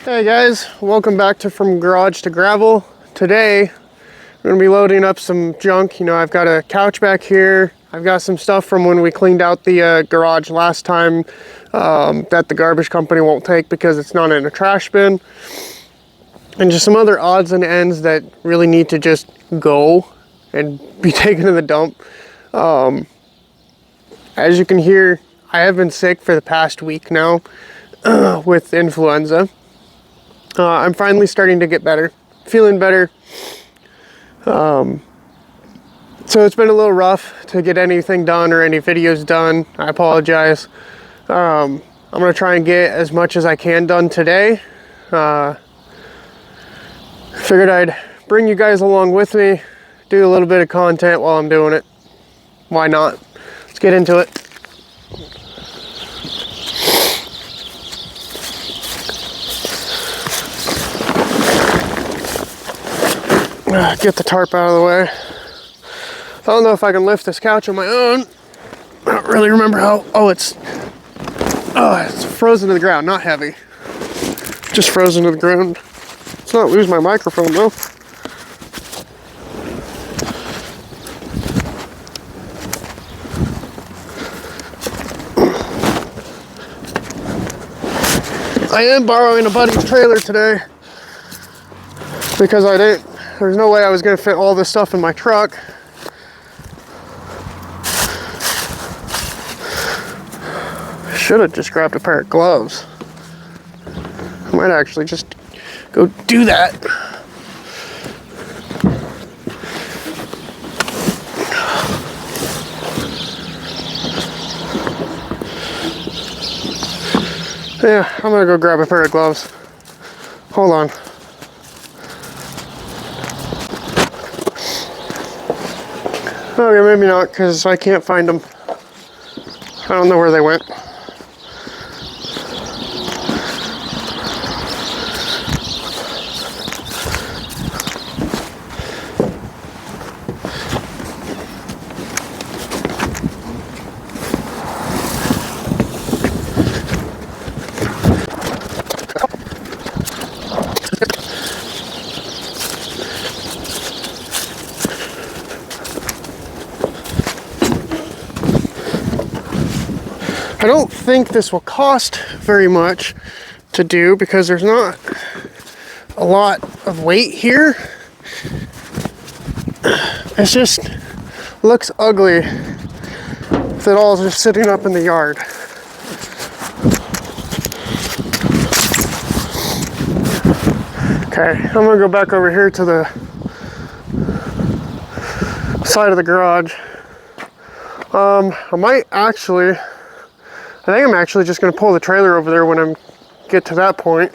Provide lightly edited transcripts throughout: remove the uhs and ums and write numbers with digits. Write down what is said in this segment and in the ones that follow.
Hey guys, welcome back to From Garage to Gravel. Today, we're gonna be loading up some junk. You know, I've got a couch back here. I've got some stuff from when we cleaned out the garage last time that the garbage company won't take because it's not in a trash bin. And just some other odds and ends that really need to just go and be taken to the dump. As you can hear, I have been sick for the past week now with influenza. I'm finally starting to get better, feeling better. So it's been a little rough to get anything done or any videos done. I apologize. I'm gonna try and get as much as I can done today. Figured I'd bring you guys along with me, do a little bit of content while I'm doing it. Why not? Let's get into it. Get the tarp out of the way. I don't know if I can lift this couch on my own. I don't really remember how. It's frozen to the ground, not heavy. Just frozen to the ground. Let's not lose my microphone though. I am borrowing a buddy's trailer today because there's no way I was going to fit all this stuff in my truck. Should have just grabbed a pair of gloves. I might actually just go do that. Yeah, I'm gonna go grab a pair of gloves. Hold on. Okay, maybe not, because I can't find them. I don't know where they went. I don't think this will cost very much to do because there's not a lot of weight here. It just looks ugly if it all is just sitting up in the yard. Okay, I'm gonna go back over here to the side of the garage. I think I'm actually just going to pull the trailer over there when I get to that point.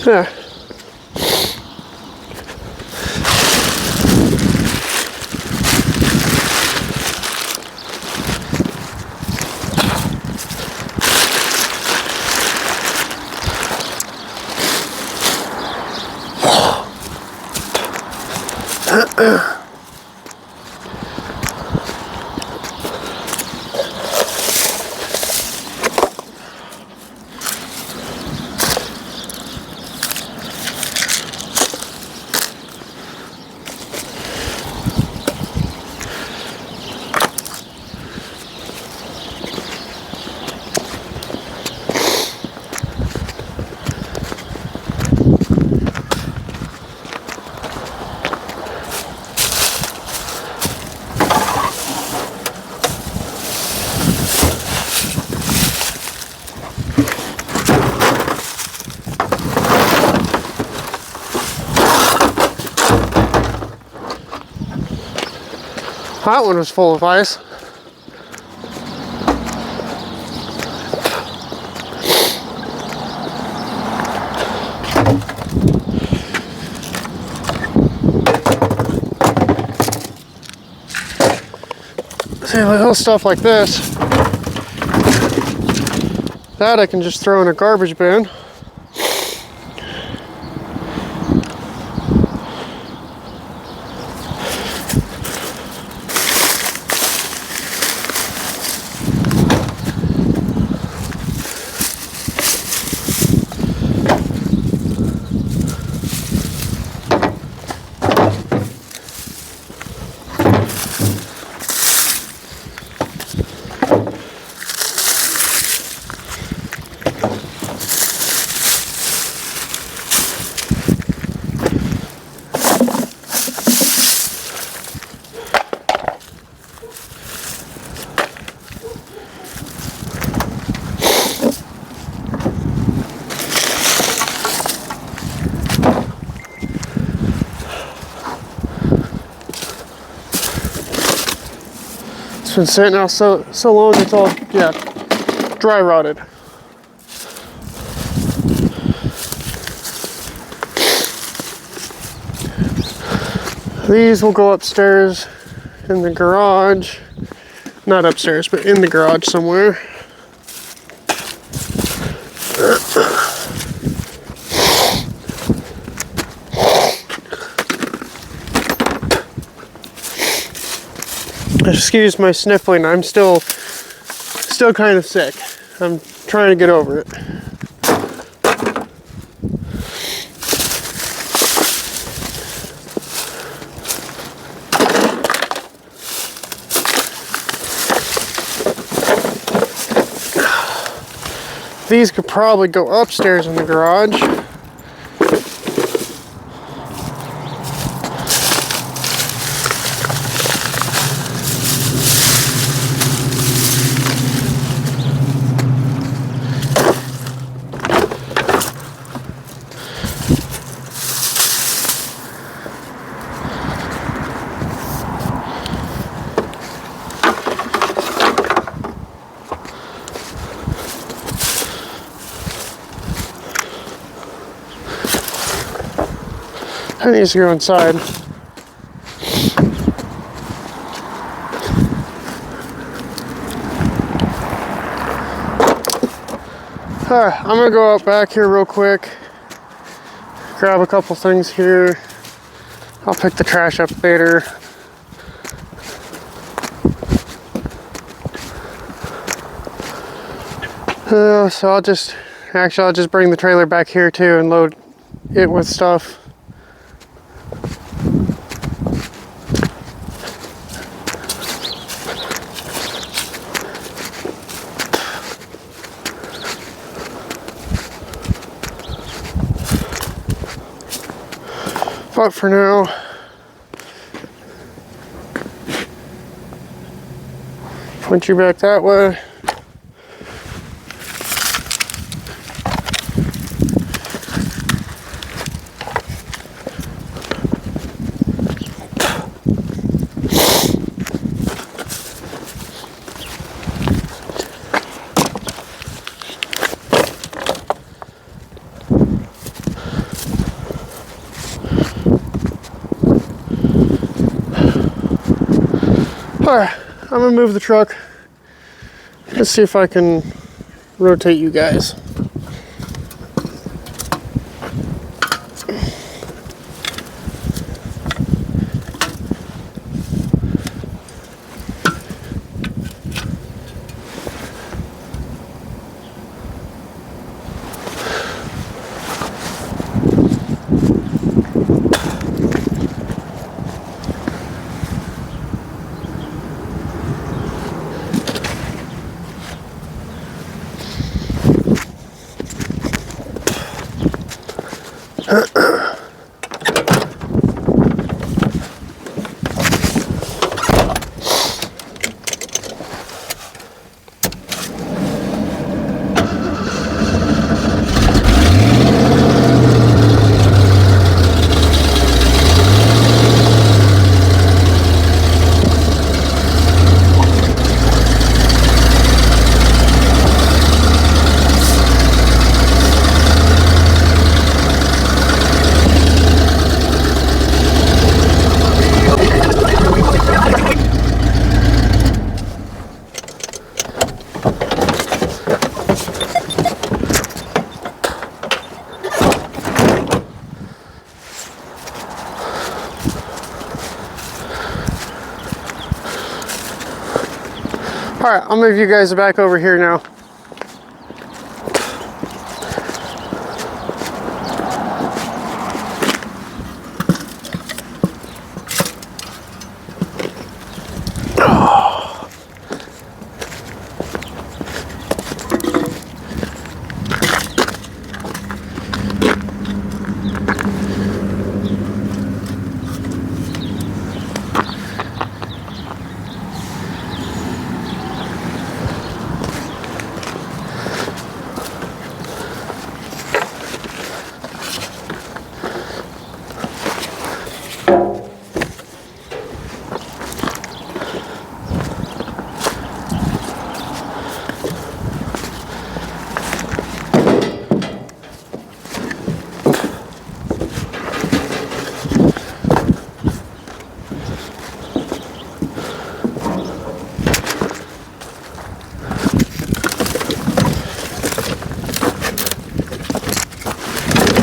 Yeah. That one was full of ice. See, little stuff like this, that I can just throw in a garbage bin. It's been sitting out so long, it's all, yeah, dry rotted. These will go upstairs in the garage. Not upstairs, but in the garage somewhere. Excuse my sniffling, I'm still kind of sick. I'm trying to get over it. These could probably go upstairs in the garage. I need to go inside. Alright, I'm gonna go out back here real quick, grab a couple things here. I'll pick the trash up later. So I'll just bring the trailer back here too and load it with stuff. But for now, point you back that way. Alright, I'm gonna move the truck. Let's see if I can rotate you guys. Alright, I'll move you guys back over here now.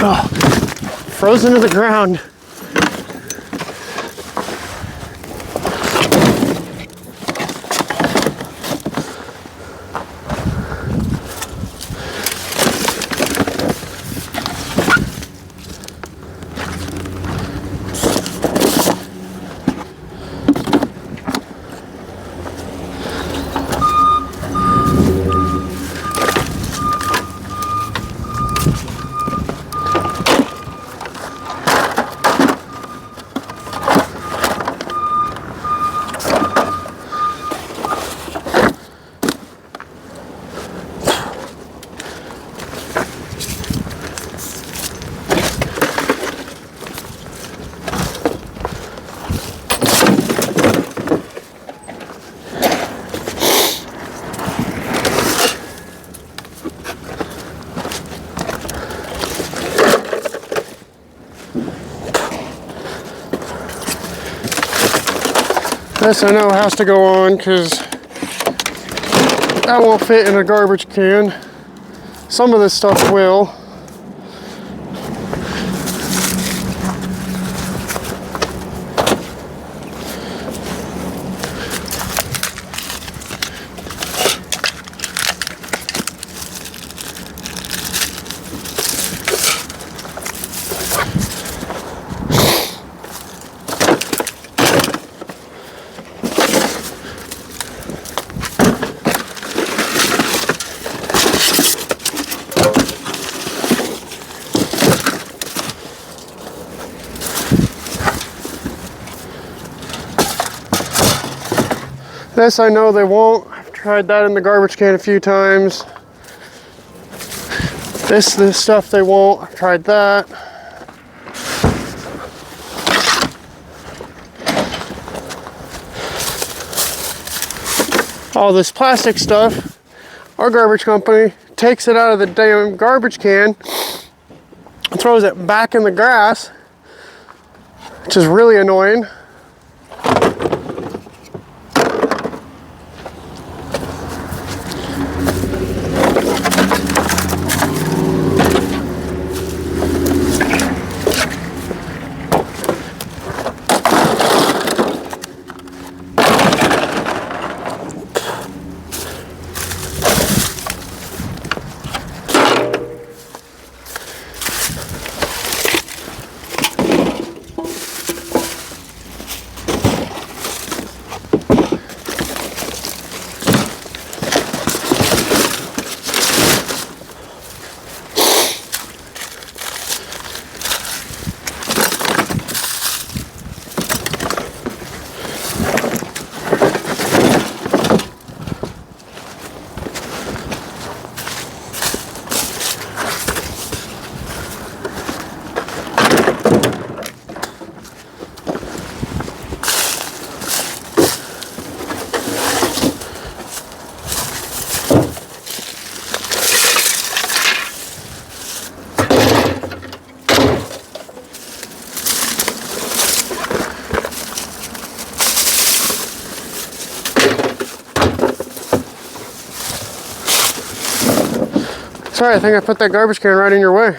Oh, frozen to the ground. This I know has to go on because that won't fit in a garbage can. Some of this stuff will. This I know they won't. I've tried that in the garbage can a few times. This stuff they won't. I've tried that. All this plastic stuff, our garbage company takes it out of the damn garbage can and throws it back in the grass, which is really annoying. Sorry, I think I put that garbage can right in your way.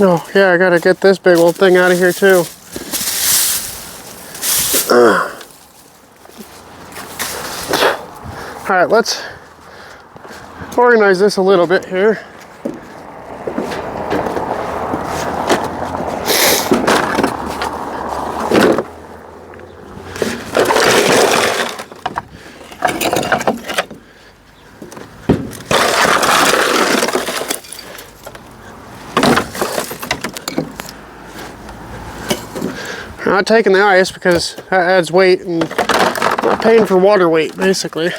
Oh yeah, I gotta get this big old thing out of here too. All right, let's organize this a little bit here. I'm not taking the ice because that adds weight and not paying for water weight, basically.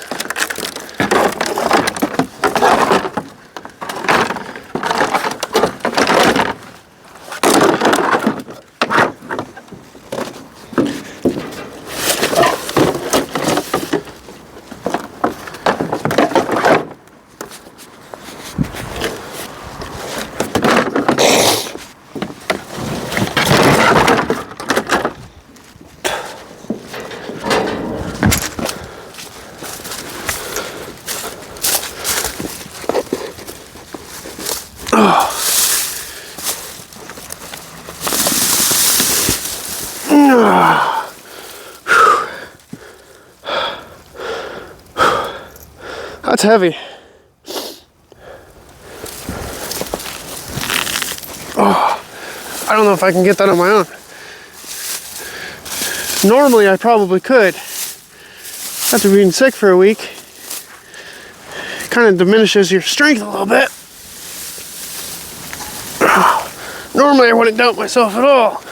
That's heavy. Oh, I don't know if I can get that on my own. Normally I probably could. After being sick for a week, it kind of diminishes your strength a little bit. Normally I wouldn't doubt myself at all.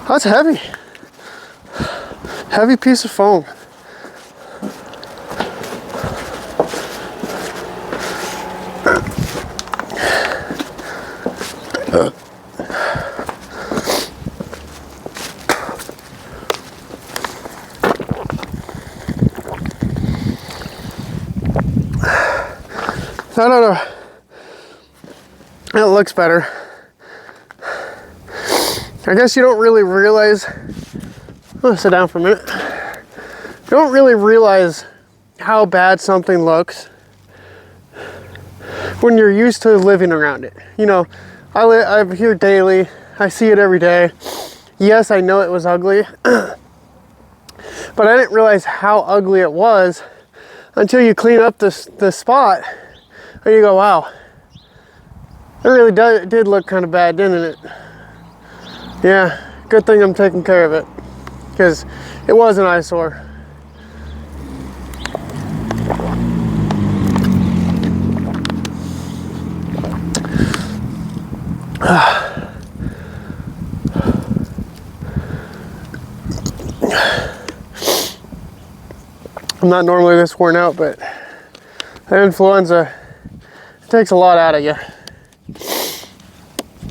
That's heavy. Heavy piece of foam. No. It looks better. I guess you don't really realize, I'm gonna sit down for a minute. You don't really realize how bad something looks when you're used to living around it. You know, I'm here daily, I see it every day. Yes, I know it was ugly, but I didn't realize how ugly it was until you clean up this spot and you go, wow, it really did look kind of bad, didn't it? Yeah, good thing I'm taking care of it, because it was an eyesore. I'm not normally this worn out, but the influenza takes a lot out of you.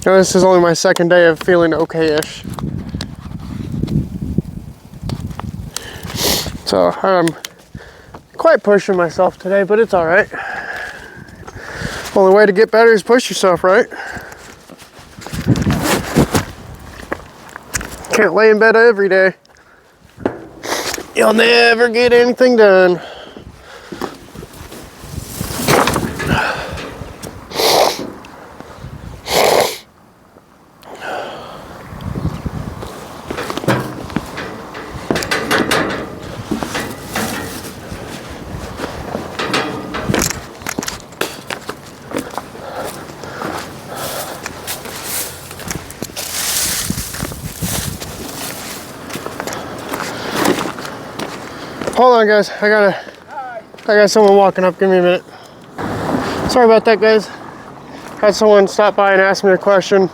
Now, this is only my second day of feeling okay-ish. So I'm quite pushing myself today, but it's all right. Only way to get better is push yourself, right? Can't lay in bed every day. You'll never get anything done. Hold on, guys. I got someone walking up. Give me a minute. Sorry about that, guys. Had someone stop by and ask me a question.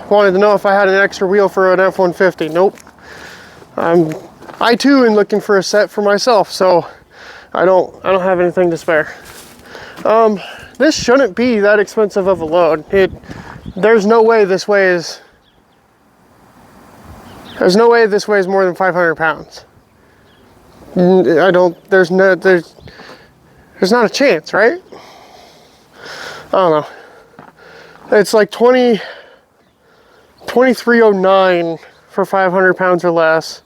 Wanted to know if I had an extra wheel for an F-150. Nope. I too am looking for a set for myself, so I don't have anything to spare. This shouldn't be that expensive of a load. There's no way this weighs more than 500 pounds. There's not a chance, right? I don't know. It's like 2309 for 500 pounds or less,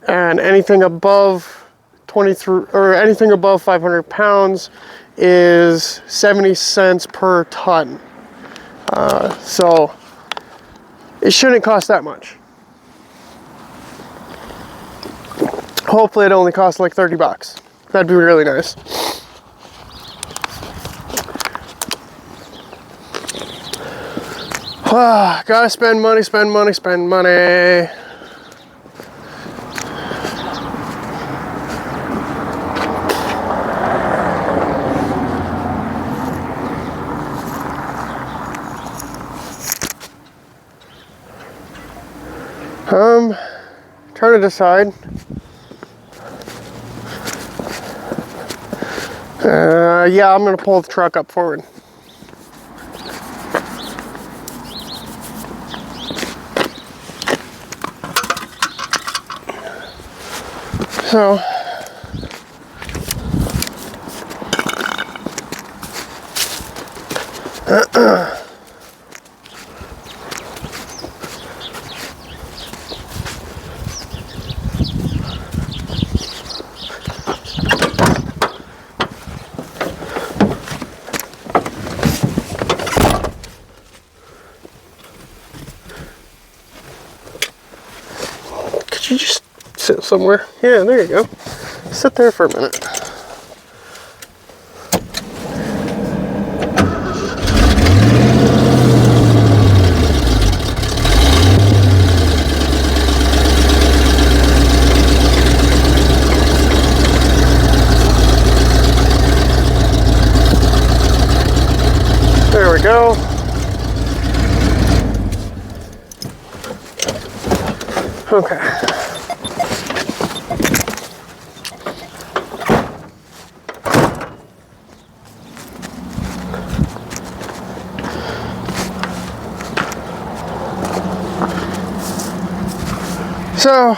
and anything above 23 or anything above 500 pounds is 70 cents per ton. So it shouldn't cost that much. Hopefully it only costs like 30 bucks. That'd be really nice. Gotta spend money, spend money, spend money. Trying to decide. Yeah, I'm gonna pull the truck up forward. So, could you just sit somewhere? Yeah, there you go. Sit there for a minute. There we go. Okay. So,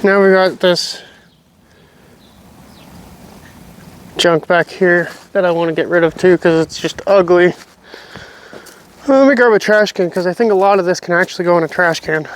now we got this junk back here that I want to get rid of too because it's just ugly. Let me grab a trash can because I think a lot of this can actually go in a trash can.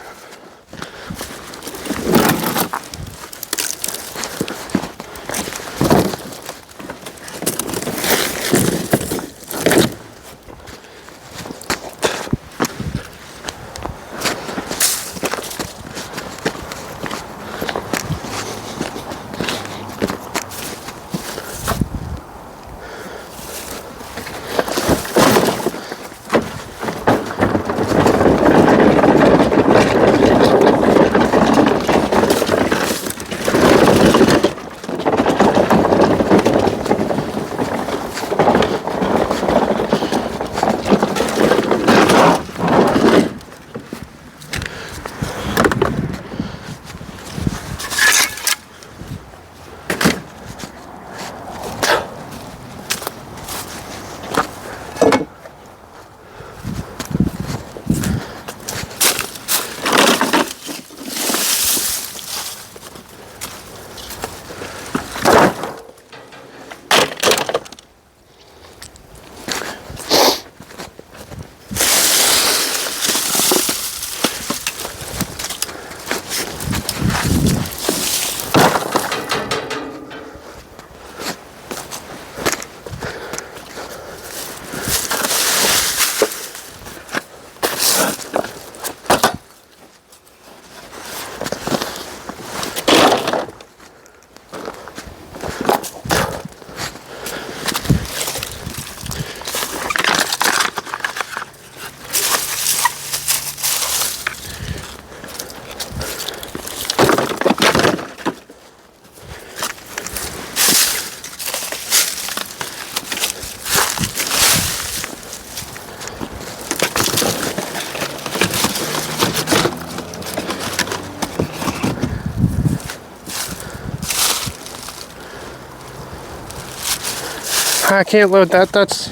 I can't load that. That's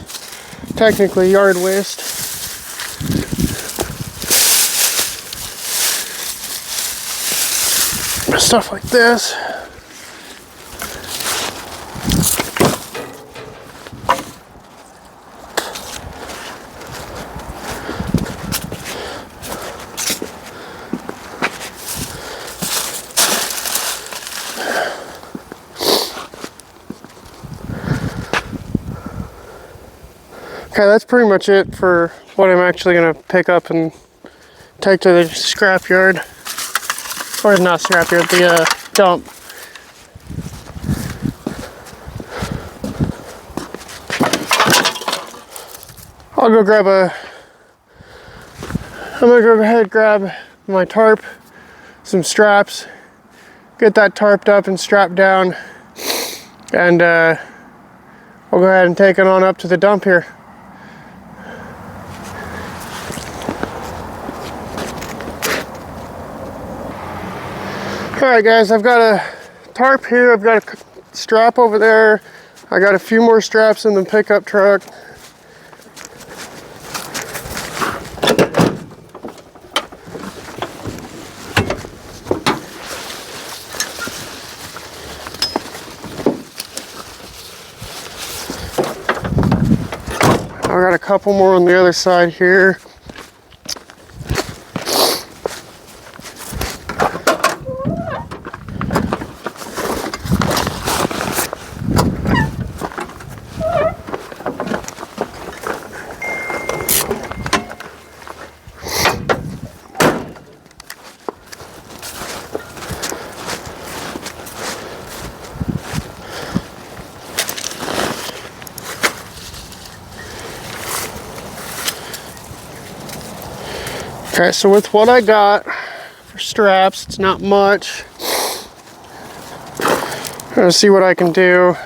technically yard waste. Stuff like this. Okay, that's pretty much it for what I'm actually going to pick up and take to the scrapyard. Or not scrapyard, the dump. I'm gonna go ahead and grab my tarp, some straps, get that tarped up and strapped down, and we'll go ahead and take it on up to the dump here. Alright guys, I've got a tarp here, I've got a strap over there, I got a few more straps in the pickup truck. I got a couple more on the other side here. Okay, so with what I got for straps, it's not much. I'm gonna see what I can do.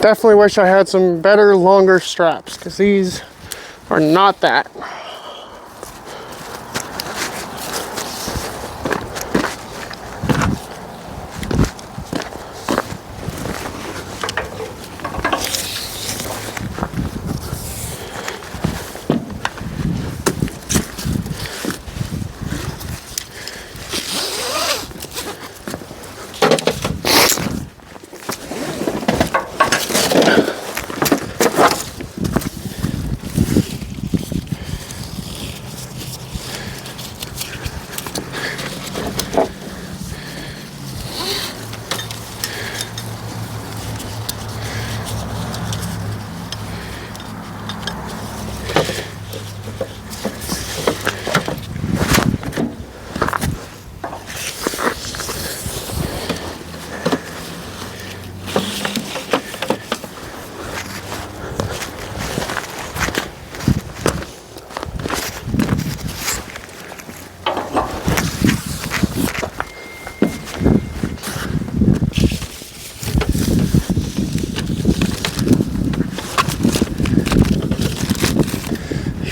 Definitely wish I had some better, longer straps, because these are not that.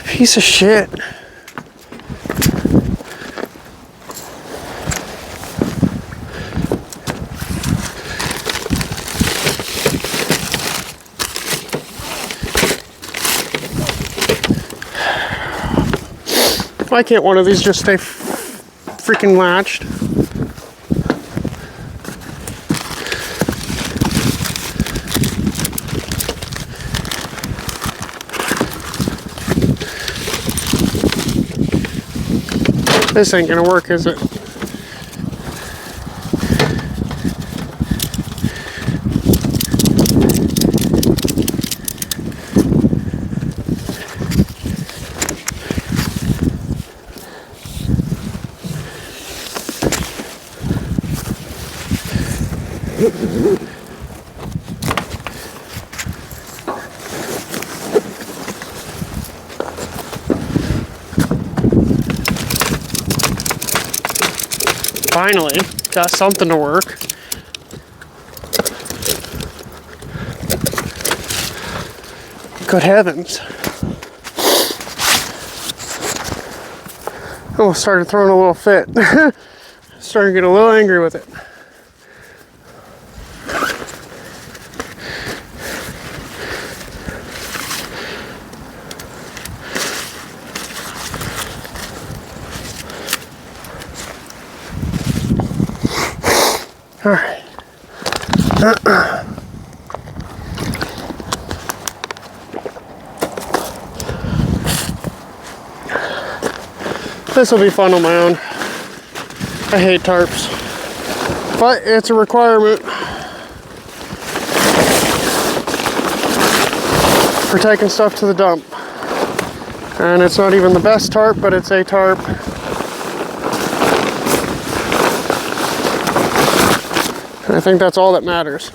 Piece of shit. Why can't one of these just stay freaking latched? This ain't gonna work, is it? Finally, got something to work. Good heavens. Almost started throwing a little fit. Starting to get a little angry with it. All right. This will be fun on my own. I hate tarps, but it's a requirement for taking stuff to the dump. And it's not even the best tarp, but it's a tarp. And I think that's all that matters.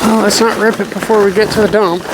Oh, let's not rip it before we get to the dump.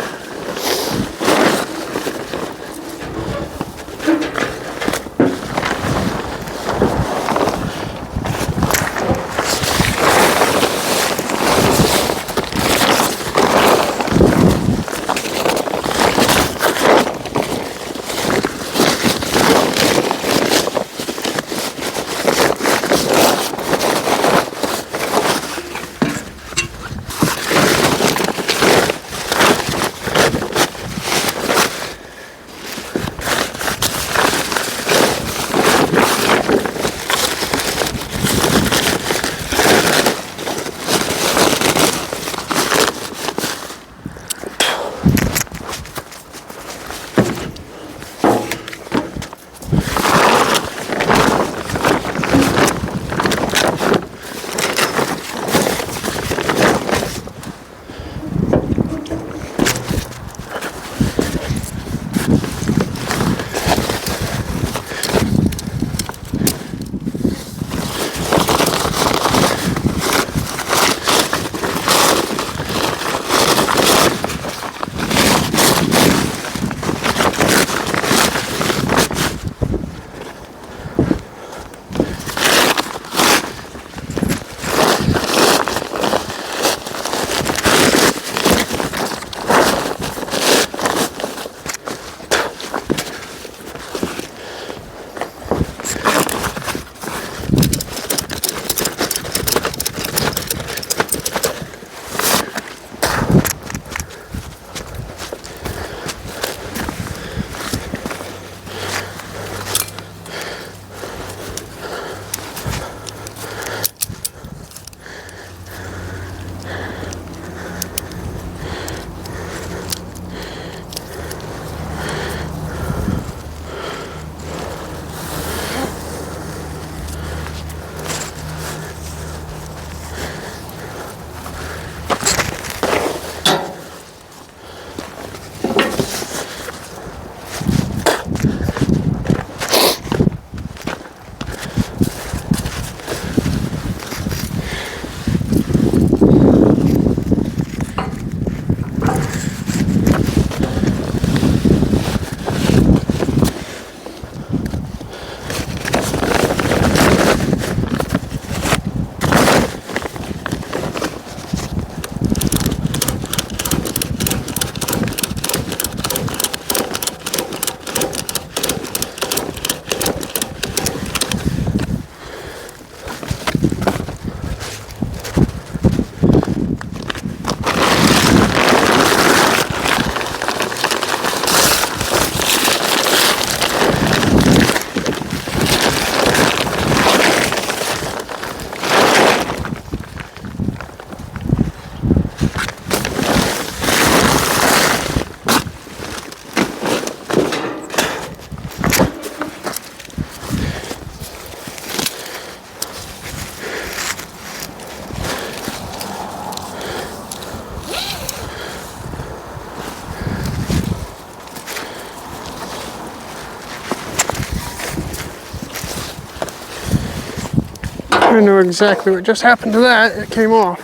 I know exactly what just happened to that. It came off.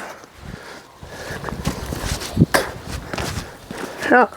Yeah.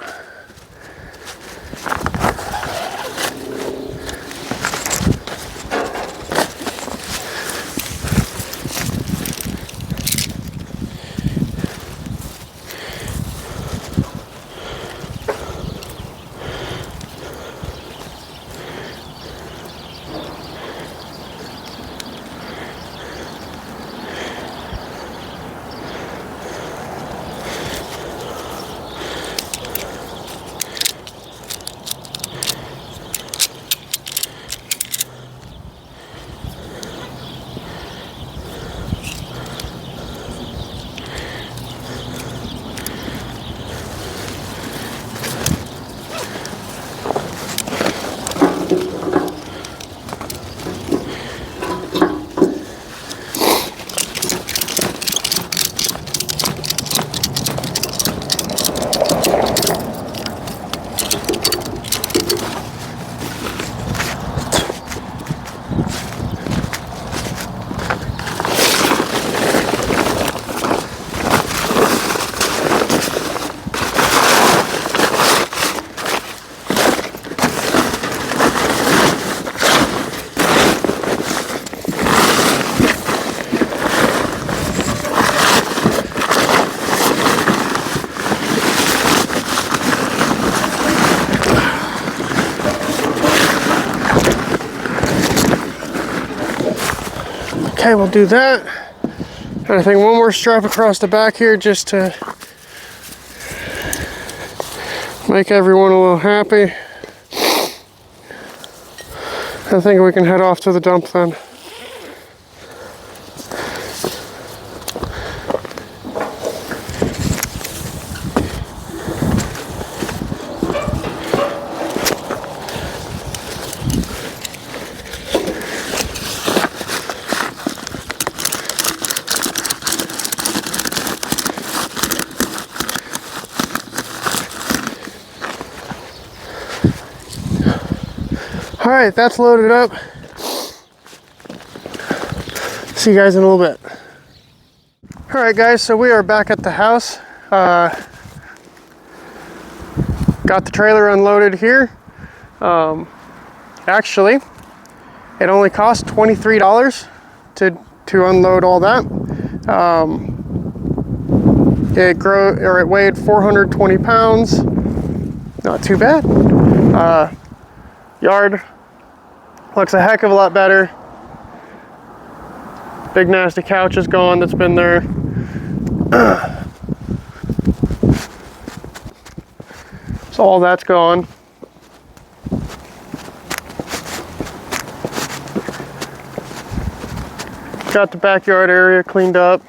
Okay, we'll do that. And I think one more strap across the back here just to make everyone a little happy. I think we can head off to the dump then. All right, that's loaded up. See you guys in a little bit. All right, guys, so we are back at the house. Got the trailer unloaded here. Actually, it only cost $23 to unload all that. It weighed 420 pounds. Not too bad. Yard looks a heck of a lot better. Big nasty couch is gone that's been there. So all that's gone. Got the backyard area cleaned up,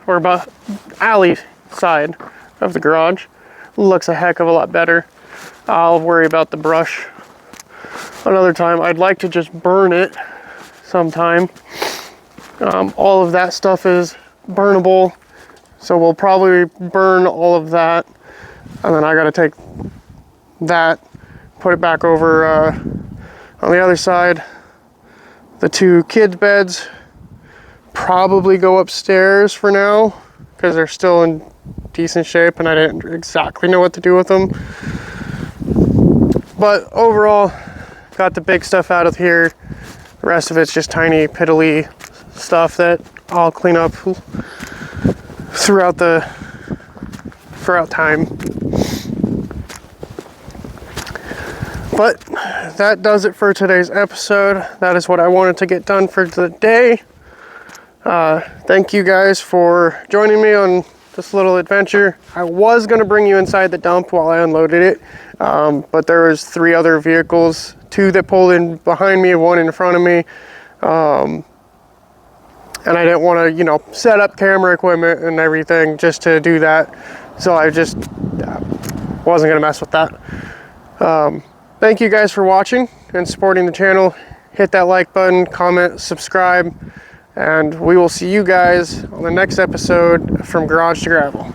or about alley side of the garage. Looks a heck of a lot better. I'll worry about the brush another time. I'd like to just burn it sometime. All of that stuff is burnable, so we'll probably burn all of that, and then I gotta take that, put it back over on the other side. The two kids' beds probably go upstairs for now because they're still in decent shape and I didn't exactly know what to do with them. But overall, got the big stuff out of here. The rest of it's just tiny piddly stuff that I'll clean up throughout time. But that does it for today's episode. That is what I wanted to get done for the day. Thank you guys for joining me on this little adventure. I was going to bring you inside the dump while I unloaded it, but there was 3 other vehicles, 2 that pulled in behind me, 1 in front of me, and I didn't want to, set up camera equipment and everything just to do that, so I just wasn't going to mess with that. Thank you guys for watching and supporting the channel. Hit that like button, comment, subscribe, and we will see you guys on the next episode from Garage to Gravel.